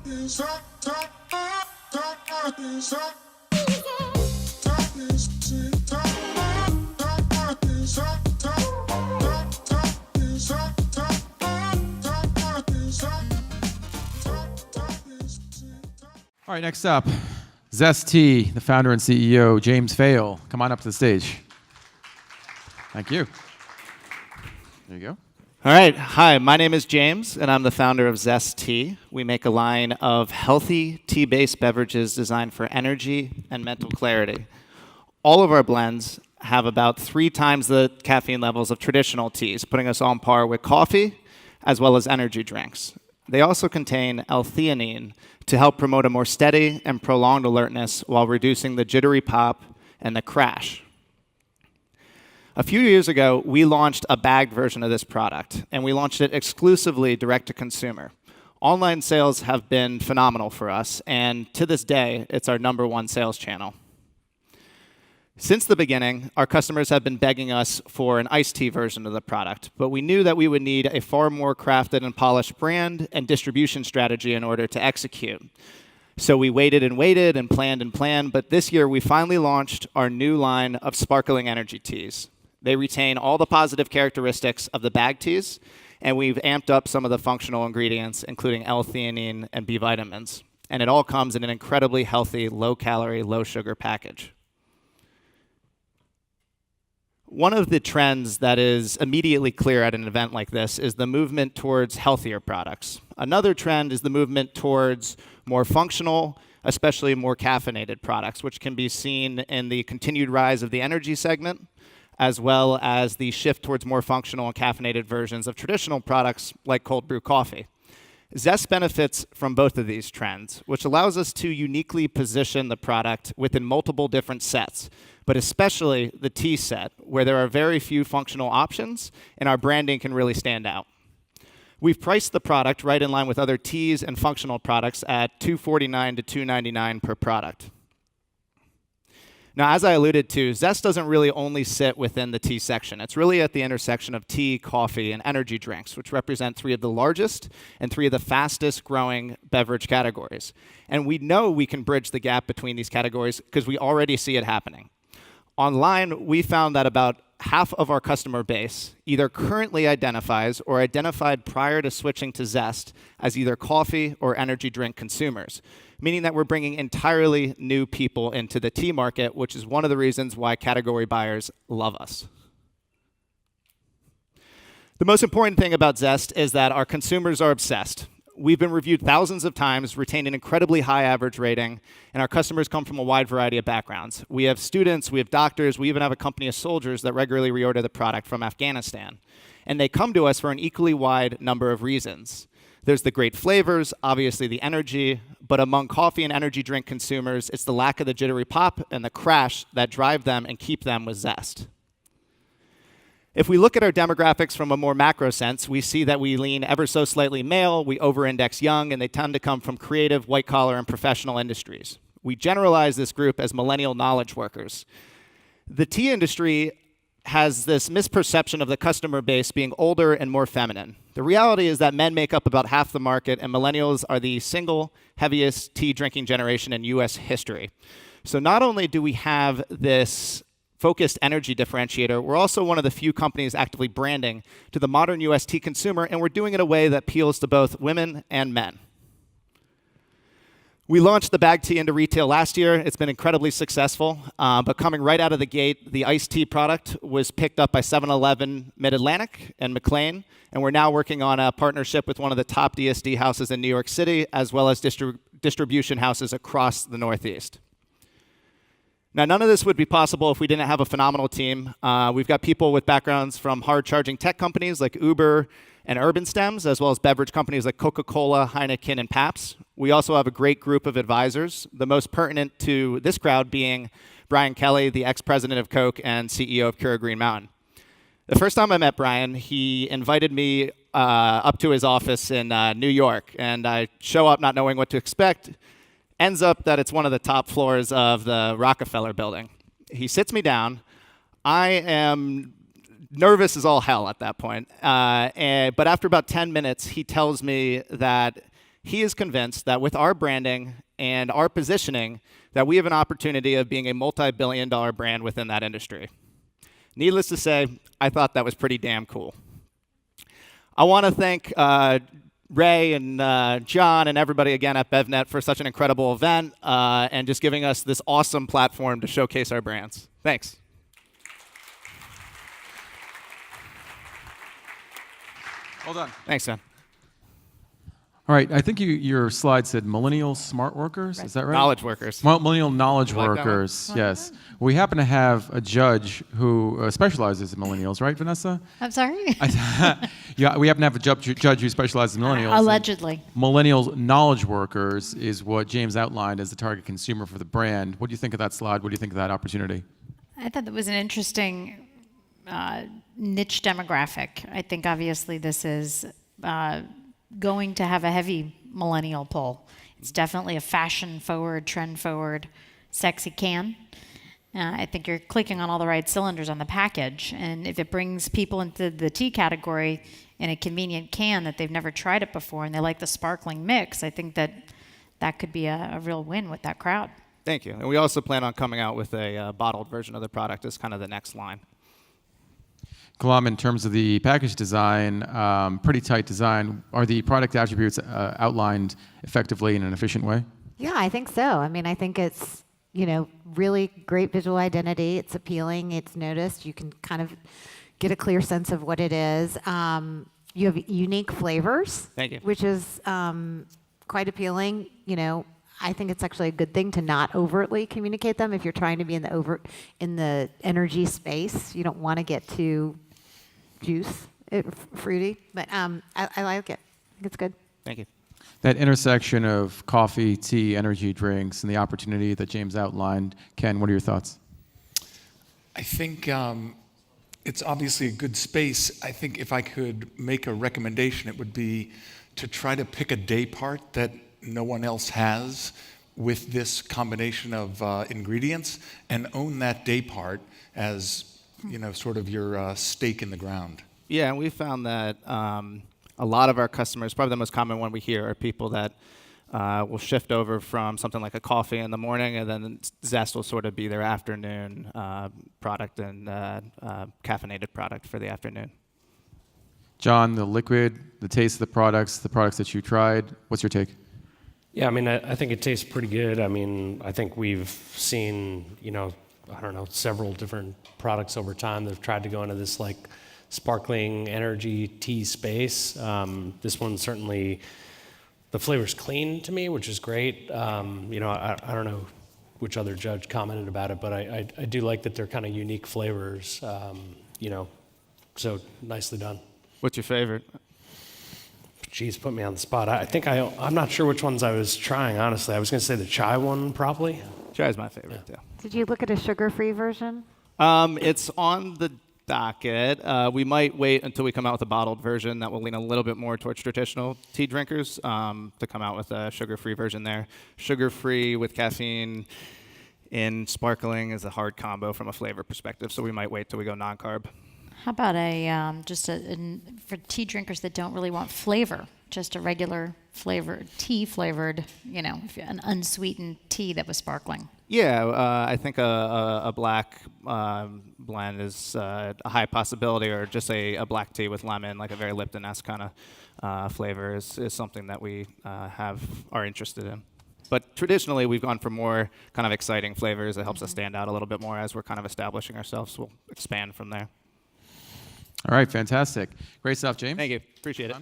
All right, next up, Zest Tea, the founder and CEO, James Fayal. Come on up to the stage. Thank you. There you go. All right. Hi, my name is James, and I'm the founder of Zest Tea. We make a line of healthy tea-based beverages designed for energy and mental clarity. All of our blends have about 3 times the caffeine levels of traditional teas, putting us on par with coffee as well as energy drinks. They also contain L-theanine to help promote a more steady and prolonged alertness while reducing the jittery pop and the crash. A few years ago, we launched a bagged version of this product, and we launched it exclusively direct to consumer. Online sales have been phenomenal for us, and to this day, it's our #1 sales channel. Since the beginning, our customers have been begging us for an iced tea version of the product, but we knew that we would need a far more crafted and polished brand and distribution strategy in order to execute. So we waited and planned, but this year we finally launched our new line of sparkling energy teas. They retain all the positive characteristics of the bagged teas, and we've amped up some of the functional ingredients, including L-theanine and B vitamins. And it all comes in an incredibly healthy, low-calorie, low-sugar package. One of the trends that is immediately clear at an event like this is the movement towards healthier products. Another trend is the movement towards more functional, especially more caffeinated products, which can be seen in the continued rise of the energy segment, as well as the shift towards more functional and caffeinated versions of traditional products like cold brew coffee. Zest benefits from both of these trends, which allows us to uniquely position the product within multiple different sets, but especially the tea set, where there are very few functional options, and our branding can really stand out. We've priced the product right in line with other teas and functional products at $249 to $299 per product. Now, as I alluded to, Zest doesn't really only sit within the tea section. It's really at the intersection of tea, coffee, and energy drinks, which represent 3 of the largest and 3 of the fastest growing beverage categories. And we know we can bridge the gap between these categories because we already see it happening. Online, we found that about half of our customer base either currently identifies or identified prior to switching to Zest as either coffee or energy drink consumers, meaning that we're bringing entirely new people into the tea market, which is one of the reasons why category buyers love us. The most important thing about Zest is that our consumers are obsessed. We've been reviewed thousands of times, retained an incredibly high average rating, and our customers come from a wide variety of backgrounds. We have students, we have doctors, we even have a company of soldiers that regularly reorder the product from Afghanistan. And they come to us for an equally wide number of reasons. There's the great flavors, obviously the energy, but among coffee and energy drink consumers, it's the lack of the jittery pop and the crash that drive them and keep them with Zest. If we look at our demographics from a more macro sense, we see that we lean ever so slightly male, we over-index young, and they tend to come from creative, white-collar, and professional industries. We generalize this group as millennial knowledge workers. The tea industry has this misperception of the customer base being older and more feminine. The reality is that men make up about half the market, and millennials are the single heaviest tea drinking generation in US history. So not only do we have this focused energy differentiator, we're also one of the few companies actively branding to the modern US tea consumer, and we're doing it in a way that appeals to both women and men. We launched the bagged tea into retail last year. It's been incredibly successful, but coming right out of the gate, the iced tea product was picked up by 7-Eleven Mid-Atlantic and McLean, and we're now working on a partnership with one of the top DSD houses in New York City, as well as distribution houses across the Northeast. Now, none of this would be possible if we didn't have a phenomenal team. We've got people with backgrounds from hard-charging tech companies like Uber and Urban Stems, as well as beverage companies like Coca-Cola, Heineken, and Pabst. We also have a great group of advisors, the most pertinent to this crowd being Brian Kelley, the ex-president of Coke and CEO of Pure Green Mountain. The first time I met Brian, he invited me up to his office in New York, and I show up not knowing what to expect. Ends up that it's one of the top floors of the Rockefeller building. He sits me down. I am nervous as all hell at that point. But after about 10 minutes, he tells me that he is convinced that with our branding and our positioning, that we have an opportunity of being a multi-billion-dollar brand within that industry. Needless to say, I thought that was pretty damn cool. I want to thank Ray and John and everybody again at BevNet for such an incredible event and just giving us this awesome platform to showcase our brands. Thanks. Well done. Thanks, man. All right, I think your slide said millennial smart workers. Is that right? Knowledge workers. Millennial knowledge You like that one? workers. Yes. We happen to have a judge who specializes in millennials, right, Vanessa? I'm sorry? Yeah, we happen to have a judge who specializes in millennials. Allegedly. Millennial knowledge workers is what James outlined as the target consumer for the brand. What do you think of that slide? What do you think of that opportunity? I thought that was an interesting niche demographic. I think obviously this is going to have a heavy millennial pull. It's definitely a fashion-forward, trend-forward, sexy can. I think you're clicking on all the right cylinders on the package, and if it brings people into the tea category in a convenient can that they've never tried it before and they like the sparkling mix, I think that that could be a real win with that crowd. Thank you. And we also plan on coming out with a bottled version of the product as kind of the next line. Kalam, in terms of the package design, pretty tight design. Are the product attributes outlined effectively in an efficient way? Yeah, I think so. I mean, I think it's, really great visual identity. It's appealing. It's noticed. You can kind of get a clear sense of what it is. You have unique flavors. Thank you. Which is quite appealing. I think it's actually a good thing to not overtly communicate them if you're trying to be in the energy space. You don't want to get too fruity, but I like it. I think it's good. Thank you. That intersection of coffee, tea, energy drinks, and the opportunity that James outlined. Ken, what are your thoughts? I think it's obviously a good space. I think if I could make a recommendation, it would be to try to pick a day part that no one else has with this combination of ingredients and own that day part as, sort of your stake in the ground. Yeah, and we found that a lot of our customers, probably the most common one we hear, are people that will shift over from something like a coffee in the morning, and then Zest will sort of be their afternoon product and caffeinated product for the afternoon. John, the liquid, the taste of the products that you tried, what's your take? Yeah, I mean, I think it tastes pretty good. I mean, I think we've seen, several different products over time that have tried to go into this sparkling energy tea space. This one certainly, the flavor's clean to me, which is great. I don't know which other judge commented about it, but I do like that they're kind of unique flavors, so nicely done. What's your favorite? Geez, put me on the spot. I'm not sure which ones I was trying, honestly. I was going to say the chai one, probably. Chai's my favorite, yeah. Did you look at a sugar-free version? It's on the docket. We might wait until we come out with a bottled version that will lean a little bit more towards traditional tea drinkers to come out with a sugar-free version there. Sugar-free with caffeine in sparkling is a hard combo from a flavor perspective, so we might wait till we go non-carb. How about for tea drinkers that don't really want flavor, just a regular flavored, tea flavored, an unsweetened tea that was sparkling? Yeah, I think a black blend is a high possibility, or just a black tea with lemon, like a very Lipton-esque kind of flavor is something that we are interested in. But traditionally, we've gone for more kind of exciting flavors that helps us stand out a little bit more as we're kind of establishing ourselves. So we'll expand from there. All right, fantastic. Great stuff, James. Thank you. Appreciate it.